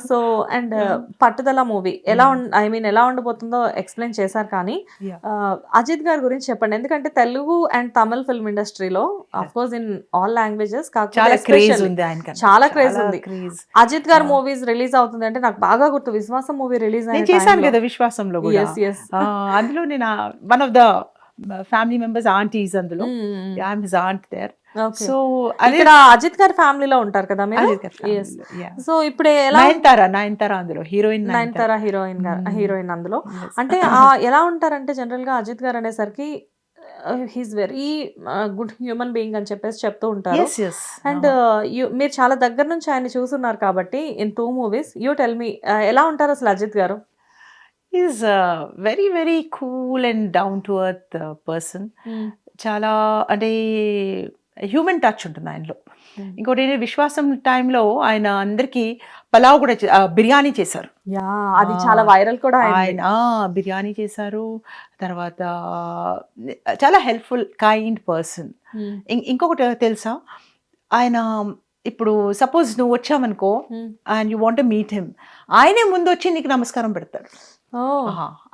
So and Yeah. 'పట్టుదల' movie I mean ఎలా ఉండబోతుందో ఎక్స్‌ప్లెయిన్ చేశారు కానీ Yeah. అజిత్ గారి గురించి చెప్పండి. ఎందుకంటే తెలుగు అండ్ తమిళ్ ఫిల్మ్ ఇండస్ట్రీలో ఆఫ్‌కోర్స్ ఇన్ ఆల్ లాంగ్వేజెస్ కాకపోతే చాలా క్రేజ్ ఎస్పెషల్లీ ఉంది ఆయనకన్నా. చాలా క్రేజ్ ఉంది. క్రేజ్. అజిత్ గారి మూవీస్ రిలీజ్ అవుతుంది అంటే నాకు బాగా గుర్తు 'విశ్వాసం' మూవీ రిలీజ్ నేను అయిన చేశాను టైంలో. కదా విశ్వాసంలో కూడా. Yes yes. అందులో నేను one of the family members aunties అందులో. I'm his aunt there. Okay. So అదే ఇక్కడ అజిత్ గారి ఫ్యామిలీలో ఉంటారు కదా మీరు. అజిత్ గారి Yes. family, yeah. సో ఇప్పుడు ఎలా నయనతార అందులో హీరోయిన్. నయనతార హీరోయిన్ అందులో అంటే ఎలా ఉంటారంటే జనరల్ గా అజిత్ గారు అనేసరికి he's very good human being అని చెప్పేసి చెప్తూ ఉంటారు. అండ్ మీరు చాలా దగ్గర నుంచి ఆయన చూస్తున్నారు కాబట్టి ఇన్ 2 మూవీస్ యూ టెల్ మీ ఎలా ఉంటారు అసలు అజిత్ గారు? Is very very cool and down to earth person. చాలా అంటే హ్యూమన్ టచ్ ఉంటుంది ఆయనలో. ఇంకోటి ఏంటి, విశ్వాసం టైంలో ఆయన అందరికీ పలావ్ కూడా బిర్యానీ చేశారు. యా అది చాలా వైరల్ కూడా ఆయన బిర్యానీ చేశారు. తర్వాత చాలా హెల్ప్ఫుల్ కైండ్ పర్సన్. ఇంకొకటి తెలుసా, ఆయన ఇప్పుడు సపోజ్ నువ్వు వచ్చావనుకో and you want meet him, ఆయనే ముందు వచ్చి నీకు నమస్కారం పెడతాడు.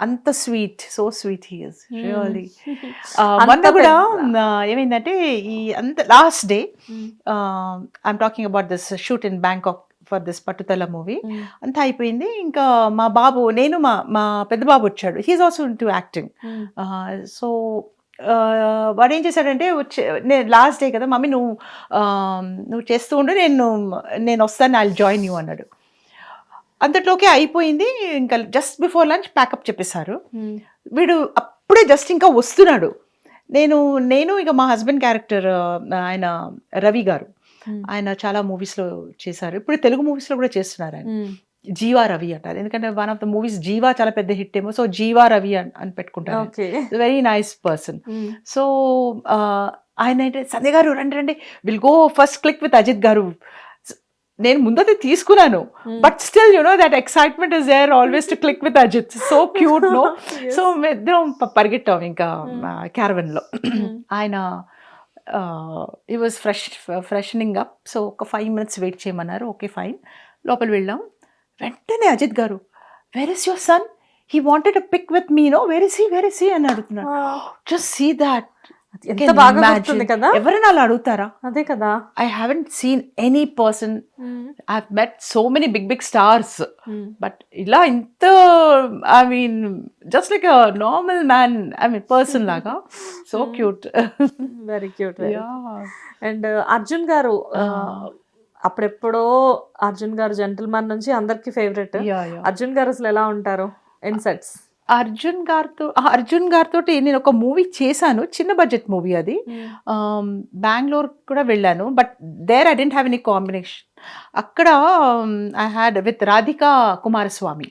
అంత sweet, so sweet he is really. మొన్న కూడా ఏమైందంటే ఈ అంత last day I'm talking about this shoot in Bangkok for this Pattudala movie. అంతా అయిపోయింది. ఇంకా మా బాబు, నేను మా పెద్ద బాబు వచ్చాడు. He is also into acting. So వాడు ఏం చేశాడంటే నేను లాస్ట్ డే కదా మమ్మీ నువ్వు చేస్తూ ఉండు, నేను వస్తాను, ఐ జాయిన్ యూ అన్నాడు. అంతట్లోకి అయిపోయింది. ఇంకా జస్ట్ బిఫోర్ లంచ్ ప్యాకప్ చెప్పేశారు. వీడు అప్పుడే జస్ట్ ఇంకా వస్తున్నాడు. నేను ఇక మా హస్బెండ్ క్యారెక్టర్ ఆయన రవి గారు, ఆయన చాలా మూవీస్లో చేశారు. ఇప్పుడు తెలుగు మూవీస్లో కూడా చేస్తున్నారు ఆయన. జీవా రవి అంటారు, ఎందుకంటే వన్ ఆఫ్ ద మూవీస్ జీవా చాలా పెద్ద హిట్ ఏమో, సో జీవా రవి అని పెట్టుకుంటారు. Very nice person. సో ఆయన అంటే సంజయ్ గారు రండి will go first click with Ajith గారు. నేను ముందైతే తీసుకున్నాను, but still you know that excitement is there always to click with Ajith. So cute no. So ఇద్దరం పరిగెట్టాం ఇంకా క్యారవన్ లో. ఆయన ఈ వాజ్ ఫ్రెషనింగ్ అప్. సో ఒక 5 minutes వెయిట్ చేయమన్నారు. ఓకే ఫైన్, లోపల వెళ్ళాం. వెంటనే Ajith garu, where is your son, he wanted to pick with me, no where is he అని అడుగుతున్నాడు. Just see that. ఎంత బాగా గుర్తుంది కదా. ఎవరైనా అలా అడుగుతారా? అదే కదా. I haven't seen any person. I have met so many big stars, but ఇలా ఇంత I mean just like a normal man, I mean person లాగా. So cute, very cute. And Arjun గారు, అప్పుడెప్పుడో అర్జున్ గారు జెంటిల్మన్ నుంచి అందరికి ఫేవరెట్. అర్జున్ గారు అసలు ఎలా ఉంటారు ఇన్సెట్స్? అర్జున్ గారితో నేను ఒక మూవీ చేశాను, చిన్న బడ్జెట్ మూవీ అది. బెంగళూరు కూడా వెళ్ళాను, but there I didn't have any combination. అక్కడ I had with Radhika Kumaraswamy,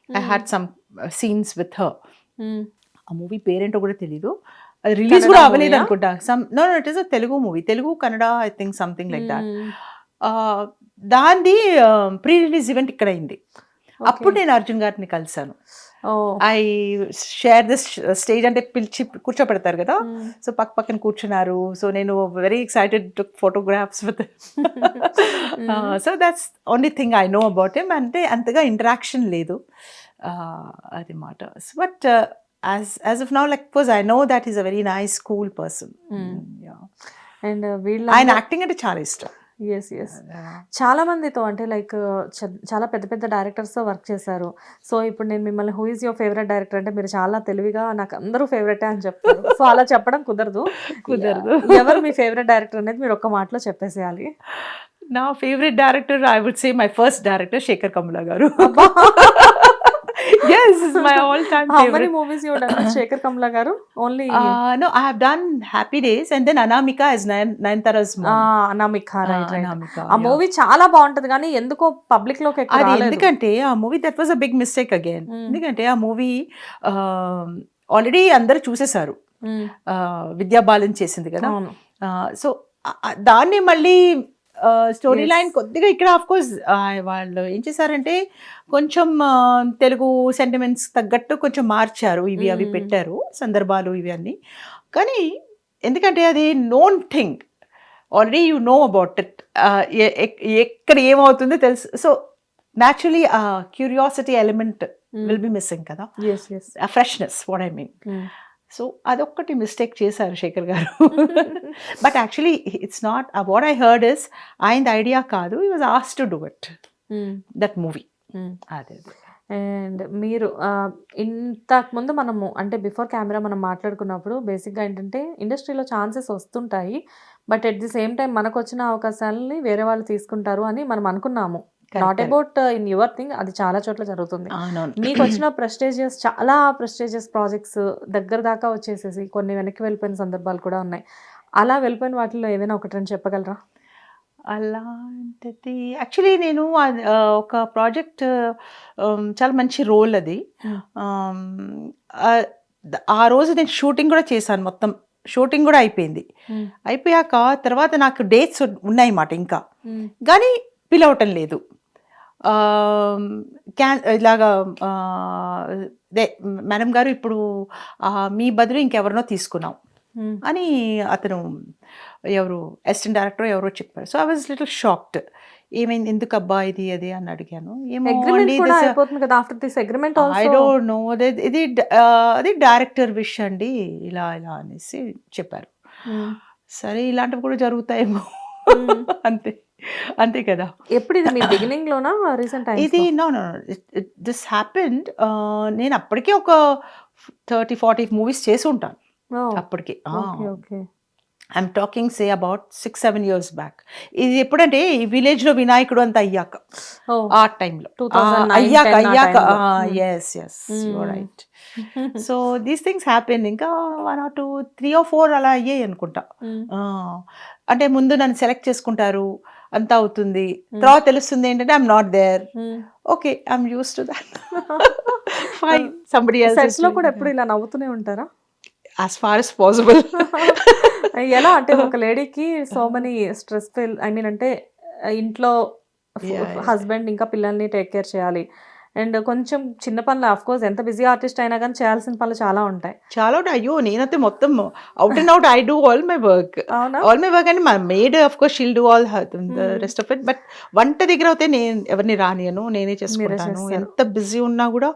I had some scenes with her. ఆ మూవీ పేరేంటో కూడా తెలీదు, అది రిలీజ్ కూడా అవ్వలేదు అనుకుంటా. No it is a Telugu movie, Telugu Kannada I think something like that. దాన్ని ప్రీ రిలీజ్ ఈవెంట్ ఇక్కడ అయింది. అప్పుడు నేను అర్జున్ గారిని కలిసాను. ఐ షేర్ దిస్ స్టేజ్, అంటే పిలిచి కూర్చోపెడతారు కదా, సో పక్కన కూర్చున్నారు. సో నేను very excited to photographs with. So that's only thing I know about him. అంటే అంతగా ఇంటరాక్షన్ లేదు అది మాట. But as of now, like course I know that he's a very nice cool person. And ఆయన యాక్టింగ్ అంటే చాలా ఇష్టం. Yes చాలా మందితో అంటే లైక్ చాలా పెద్ద పెద్ద డైరెక్టర్స్తో వర్క్ చేశారు. సో ఇప్పుడు నేను మిమ్మల్ని who is your favourite director అంటే మీరు చాలా తెలివిగా నాకు అందరూ ఫేవరెటే అని చెప్తారు. సో అలా చెప్పడం కుదరదు. ఎవరు మీ ఫేవరెట్ డైరెక్టర్ అనేది మీరు ఒక్క మాటలో చెప్పేసేయాలి. నా favourite director I would say my first director Shekhar Kammula garu. Yes, it's my all-time favorite. How many movies you have done with Shekhar Kamla garu? Only no, I have done Happy Days and then Anamika as Nayantara's mom. Anamika, right. Anamika, ఆ movie చాలా బాగుంటది కానీ ఎందుకో public లోకి ఎక్కువ రాలేదు. ఎందుకంటే ఆ movie that was a big mistake again. ఎందుకంటే ఆ మూవీ ఆల్రెడీ అందరూ చూసేశారు, విద్యా బాలన్ చేసింది కదా. సో దాన్ని మళ్ళీ స్టోరీ లైన్ కొద్దిగా ఇక్కడ ఆఫ్ కోర్స్ వాళ్ళు ఏం చేశారంటే కొంచెం తెలుగు సెంటిమెంట్స్ తగ్గట్టు కొంచెం మార్చారు, ఇవి అవి పెట్టారు సందర్భాలు ఇవి అన్నీ. కానీ ఎందుకంటే అది known thing, already you know about it, ఎక్కడ ఏమవుతుందో తెలుసు. So naturally curiosity element will be missing కదా, yes yes a freshness what I mean. So అదొక్కటి మిస్టేక్ చేశారు శేఖర్ గారు. But actually it's not what I heard is ఆయన idea కాదు, ఈ was asked to do it that movie. అదే and మీరు ఇంతకుముందు మనము అంటే బిఫోర్ కెమెరా మనం మాట్లాడుకున్నప్పుడు బేసిక్గా ఏంటంటే ఇండస్ట్రీలో ఛాన్సెస్ వస్తుంటాయి, but at the same time మనకు వచ్చిన అవకాశాలని వేరే వాళ్ళు తీసుకుంటారు అని మనం అనుకున్నాము. Not about in your thing, అది చాలా చోట్ల జరుగుతుంది. మీకు వచ్చిన ప్రెస్టేజియస్ చాలా ప్రెస్టేజియస్ ప్రాజెక్ట్స్ దగ్గర దాకా వచ్చేసేసి కొన్ని వెనక్కి వెళ్ళిపోయిన సందర్భాలు కూడా ఉన్నాయి. అలా వెళ్ళిపోయిన వాటిలో ఏదైనా ఒకటి అని చెప్పగలరా? అలాంటిది యాక్చువల్లీ నేను ఒక ప్రాజెక్ట్ చాలా మంచి రోల్ అది. ఆ రోజు నేను షూటింగ్ కూడా చేశాను, మొత్తం షూటింగ్ కూడా అయిపోయింది. అయిపోయాక తర్వాత నాకు డేట్స్ ఉన్నాయి మాట ఇంకా, కానీ పిలవటం లేదు. ఇలాగా మేడం గారు ఇప్పుడు మీ బదులు ఇంకెవరినో తీసుకున్నాం అని అతను ఎవరు అసిస్టెంట్ డైరెక్టర్ ఎవరో చెప్పారు. So I was little shocked, ఏమైంది ఎందుకు అబ్బా ఇది అది అని అడిగాను. ఐ డోంట్ నో, అది డైరెక్టర్ విష్ అండి ఇలా ఇలా అనేసి చెప్పారు. సరే ఇలాంటివి కూడా జరుగుతాయేమో అంతే అంతే కదా. ఎప్పుడు ఇది మీ బిగినింగ్ లోనా రీసెంట్ టైమ్స్? ఇది నో నో దిస్ హ్యాపెండ్. నేను అప్పటికే ఒక 30-40 మూవీస్ చేసి ఉంటాను అప్పటికి. I'm talking say about 6-7 years back. ఇది ఎప్పుడంటే ఈ విలేజ్ లో వినాయకుడు అంతా అయ్యాక, ఆ టైంలో అయ్యాక yes yes you are right. So these things happen. ఇంకా 1 or 2, 3 or 4 అలా అయ్యాయి అనుకుంటా. అంటే ముందు నన్ను సెలెక్ట్ చేసుకుంటారు, అంతా అవుతుంది, తర్వాత తెలుస్తుంది ఏంటంటే I'm not there. Okay, I'm used to that. Fine, somebody else. Sets లో కూడా ఎప్పుడు ఇలా నవ్వుతూనే ఉంటారా? as far as possible. ఎలా అంటే ఒక లేడీకి so many stress feel, I mean అంటే ఇంట్లో హస్బెండ్ ఇంకా పిల్లల్ని టేక్ కేర్ చేయాలి, అండ్ కొంచెం చిన్న పనులు ఆఫ్ కోర్స్ ఎంత బిజీ ఆర్టిస్ట్ అయినా కానీ చేయాల్సిన పనులు చాలా ఉంటాయి. చాలా ఉంటాయి. అయ్యో నేనైతే మొత్తం out and out I do all my work. And మా maid of course she'll do all the rest of it. But వంట దగ్గర అయితే నేను ఎవరిని రానియను, నేనే చేసుకుంటాను. ఎంత బిజీ ఉన్నా కూడా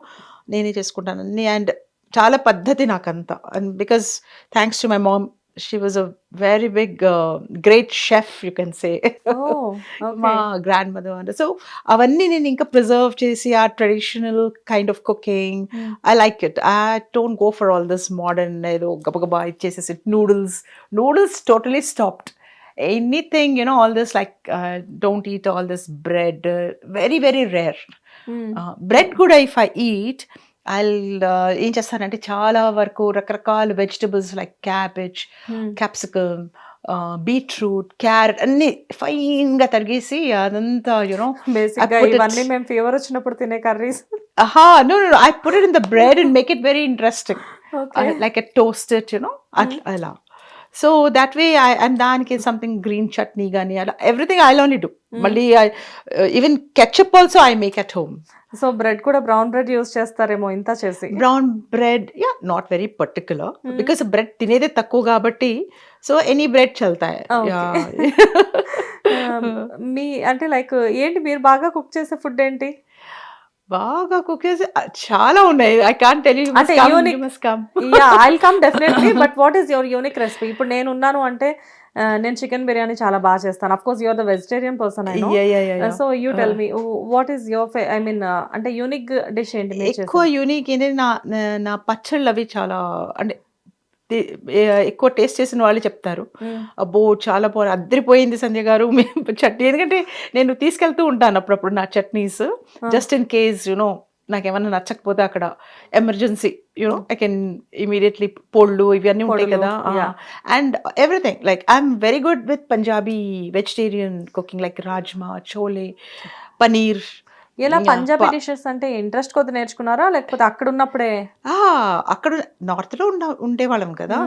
నేనే చేసుకుంటాను. అండ్ చాలా పద్ధతి నాకంతా. And because thanks to my mom, she was a very big great chef you can say. మా grandmother. So avanni nenu inka preserve chesi a traditional kind of cooking. I like it. I don't go for all this modern edo gabagaba ichesesi noodles totally stopped. Anything, you know, all this like don't eat all this bread, very very rare. Bread kuda if I eat, ఏం చేస్తానంటే చాలా వరకు రకరకాల vegetables like cabbage, capsicum, beetroot, carrot అన్ని fine గా తరిగేసి అదంతా you know ఇవన్నీ మేము ఫీవర్ వచ్చినప్పుడు తినే curries. No, I put it in the bread and make it very interesting. Like a toasted, you know, అలా. So that way and దానికి something green chutney గానీ అలా everything I'll only do. మళ్ళీ even ketchup also I make at home. So bread కూడా brown bread use చేస్తారేమో ఇంత చేసి? Brown bread ya not very particular because bread తినేదే తక్కువ కాబట్టి సో ఎనీ బ్రెడ్ చల్తాయి. మీ అంటే లైక్ ఏంటి మీరు బాగా కుక్ చేసే ఫుడ్ ఏంటి? బాగా కుక్ చేసే చాలా ఉన్నాయి. I can't tell you. అంటే unique, ya I'll come definitely. But what is your unique recipe? ఇప్పుడు నేను ఉన్నాను అంటే నేను చికెన్ బిర్యానీ చాలా బాగా చేస్తాను. Of course you are the vegetarian person I know. So you tell me what is your I mean అంటే యూనిక్ డిష్ ఏంటి? ఎక్కువ యూనిక్ ఏంటంటే నా పచ్చళ్ళు అవి చాలా అంటే ఎక్కువ టేస్ట్ చేసిన వాళ్ళు చెప్తారు, అబ్బో చాలా అద్దరిపోయింది సంధ్య గారు చట్నీ. ఎందుకంటే నేను తీసుకెళ్తూ ఉంటాను అప్పుడప్పుడు నా chutneys, just in case you know నాకేమన్నా నచ్చకపోతే అక్కడ emergency you know I can immediately పొళ్ళు ఇవన్నీ ఉంటాయి కదా. And everything like I'm very good with Punjabi vegetarian cooking like rajma, chole, paneer. ఎలా పంజాబీ డిషెస్ అంటే ఇంట్రెస్ట్ కొద్ది నేర్చుకున్నారా లేకపోతే అక్కడ ఉన్నప్పుడే? అక్కడ నార్త్ లో ఉండేవాళ్ళం కదా,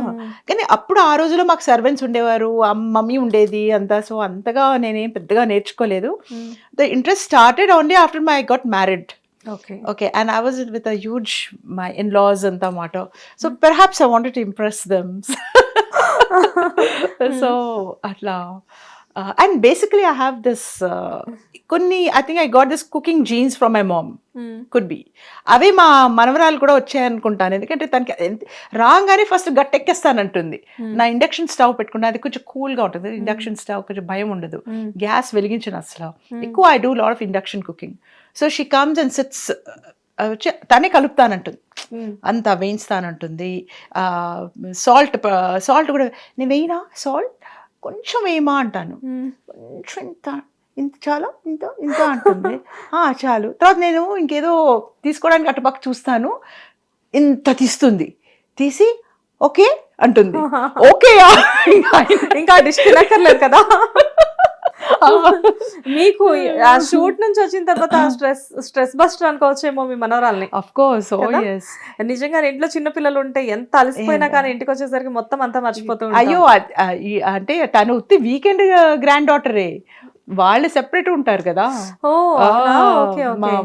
కానీ అప్పుడు ఆ రోజులో మాకు సర్వెంట్స్ ఉండేవారు, మమ్మీ ఉండేది అంతా. సో అంతగా నేనేం పెద్దగా నేర్చుకోలేదు. The interest started only after my got married. Okay, and I was with a huge my in-laws and tamato, so perhaps I wanted to impress them. So atla and basically I have this కొన్ని I think I got this cooking genes from my mom, could be away మా మనవరాలు కూడా వచ్చాయనుకుంటాను. ఎందుకంటే తనకి రాగానే first గట్టెక్కేస్తానంటుంది. నా induction stove పెట్టుకుంటే అది కొంచెం కూల్గా ఉంటుంది, ఇండక్షన్ స్టవ్ కొంచెం భయం ఉండదు, గ్యాస్ వెలిగించను అసలు. ఎక్కువ I do lot of induction cooking. So she comes and sits, తనే కలుపుతానంటుంది, అంతా వేయించుతానంటుంది. సాల్ట్ కూడా నేను వేయినా, సాల్ట్ కొంచెం వేయమా అంటాను, కొంచెం ఇంత చాలా ఇంత అంటుంది, చాలు. తర్వాత నేను ఇంకేదో తీసుకోవడానికి అటుపక్క చూస్తాను, ఇంత తీసి ఓకే అంటుంది. ఓకే ఇంకా డిష్ తినక్కర్లేదు కదా. మీకు ఆ షూట్ నుంచి వచ్చిన తర్వాత స్ట్రెస్ బస్టర్ అనుకోవచ్చేమో మీ మనవరాల్ని. Of course. నిజంగా ఇంట్లో చిన్న పిల్లలు ఉంటే ఎంత అలసిపోయినా కానీ ఇంటికి వచ్చేసరికి మొత్తం అంతా మర్చిపోతూ. అయ్యో, అంటే తను ఉత్తి వీకెండ్ గ్రాండ్ డాటరే, వాళ్ళు సెపరేట్ ఉంటారు కదా.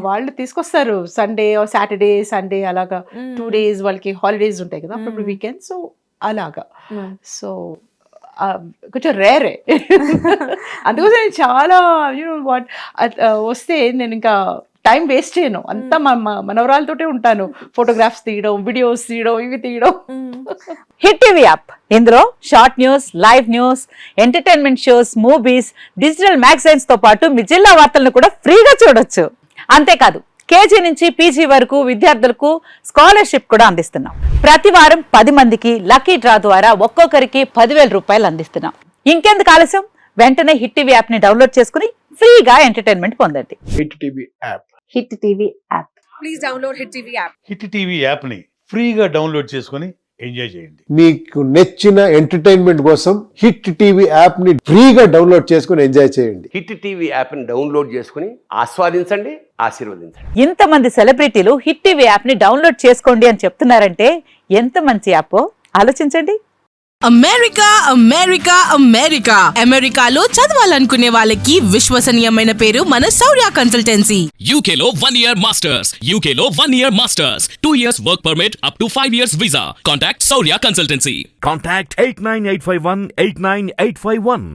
వాళ్ళు తీసుకొస్తారు సండే సాటర్డే సండే అలాగా 2 days వాళ్ళకి హాలిడేస్ ఉంటాయి కదా, అప్పుడు వీకెండ్. సో అలాగా, సో కొంచెం రేరే. అందుకోసం నేను చాలా వాట్ వస్తే నేను ఇంకా టైం వేస్ట్ చేయను, అంతా మనవరాలతోటే ఉంటాను. ఫోటోగ్రాఫ్స్ తీయడం, వీడియోస్ తీయడం, ఇవి తీయడం. హిట్ టీవీ యాప్, ఇందులో short news, live news, entertainment shows, movies, digital magazines తో పాటు మీ జిల్లా వార్తలను కూడా ఫ్రీగా చూడొచ్చు. అంతేకాదు కేజీ నుంచి పీజీ వరకు విద్యార్థులకు స్కాలర్షిప్ కూడా అందిస్తున్నాం. ప్రతి వారం 10 మందికి లక్కీ డ్రా ద్వారా ఒక్కొక్కరికి 10,000 రూపాయలు అందిస్తున్నాం. ఇంకెందుకు ఆలస్యం, వెంటనే హిట్ టీవీ యాప్ ని డౌన్లోడ్ చేసుకుని ఫ్రీగా ఎంటర్టైన్మెంట్ పొందండి. Hit TV app. Hit TV app. Please download hit TV app. Hit TV app ని ఫ్రీగా డౌన్లోడ్ చేసుకొని ఎంజాయ్ చేయండి. మీకు నచ్చిన ఎంటర్టైన్మెంట్ కోసం హిట్ టీవీ యాప్ ని ఫ్రీగా డౌన్లోడ్ చేసుకొని ఎంజాయ్ చేయండి. హిట్ టీవీ యాప్ ని డౌన్లోడ్ చేసుకుని ఆస్వాదించండి, ఆశీర్వదించండి. ఇంతమంది సెలబ్రిటీలు హిట్ టీవీ యాప్ ని డౌన్లోడ్ చేసుకోండి అని చెప్తున్నారంటే ఎంత మంచి యాప్ ఆలోచించండి. అమెరికా అమెరికాలో చదవాలనుకునే వాళ్ళకి విశ్వసనీయమైన పేరు మన శౌర్య కన్సల్టెన్సీ. UK లో 1 year masters, UK లో 1 year masters, 2 years work permit up to 5 years visa. Contact Saurya Consultancy. Contact 89851 89851.